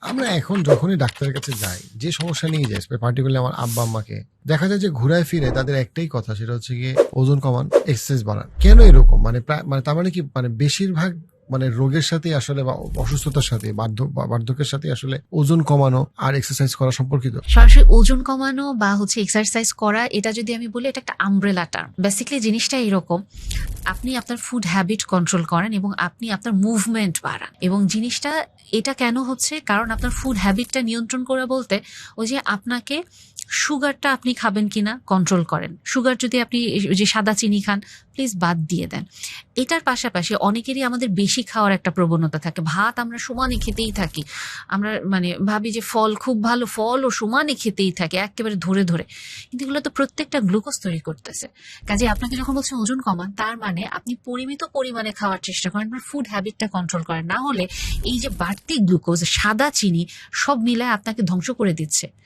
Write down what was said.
আমরা এখন যখনই ডাক্তারের কাছে যাই, যে সমস্যা নিয়ে যাই, পার্টিকুলারলি আমার আব্বা আম্মাকে, দেখা যায় যে ঘুরায় ফিরে তাদের একটাই কথা, সেটা হচ্ছে গিয়ে ওজন কমান, এক্সারসাইজ বাড়ান। কেন এরকম? মানে মানে তার মানে কি, মানে বেশিরভাগ মানে রোগের সাথে আসলে বা অসুস্থতার সাথে বার্ধক্যের সাথে আসলে ওজন কমানো আর এক্সারসাইজ করা সম্পর্কিত। সরাসরি ওজন কমানো বা এক্সারসাইজ করা, এটা যদি আমি বলি, এটা একটা আমব্রেলা টার্ম। বেসিক্যালি জিনিসটা এরকম, আপনি আপনার ফুড হ্যাবিট কন্ট্রোল করেন এবং আপনি আপনার মুভমেন্ট বাড়ান। এবং জিনিসটা এটা কেন হচ্ছে, কারণ আপনার ফুড হ্যাবিটটা নিয়ন্ত্রণ করে বলতে ওই যে আপনাকে সুগারটা আপনি খাবেন কিনা কন্ট্রোল করেন। সুগার যদি আপনি ওই যে সাদা চিনি খান, প্লিজ বাদ দিয়ে দেন। এটার পাশাপাশি অনেকেরই আমাদের বেশি খাওয়ার একটা প্রবণতা থাকে। ভাত আমরা সমানে খেতেই থাকি, আমরা মানে ভাবি যে ফল খুব ভালো, ফলও সমানে খেতেই থাকে একেবারে ধরে ধরে, কিন্তু এগুলো তো প্রত্যেকটা গ্লুকোজ তৈরি করতেছে। কাজে আপনাকে যখন বলছে ওজন কমান, তার মানে আপনি পরিমিত পরিমাণে খাওয়ার চেষ্টা করেন, আপনার ফুড হ্যাবিটটা কন্ট্রোল করেন। না হলে এই যে বাড়তি গ্লুকোজ, সাদা চিনি সব মিলায় আপনাকে ধ্বংস করে দিচ্ছে।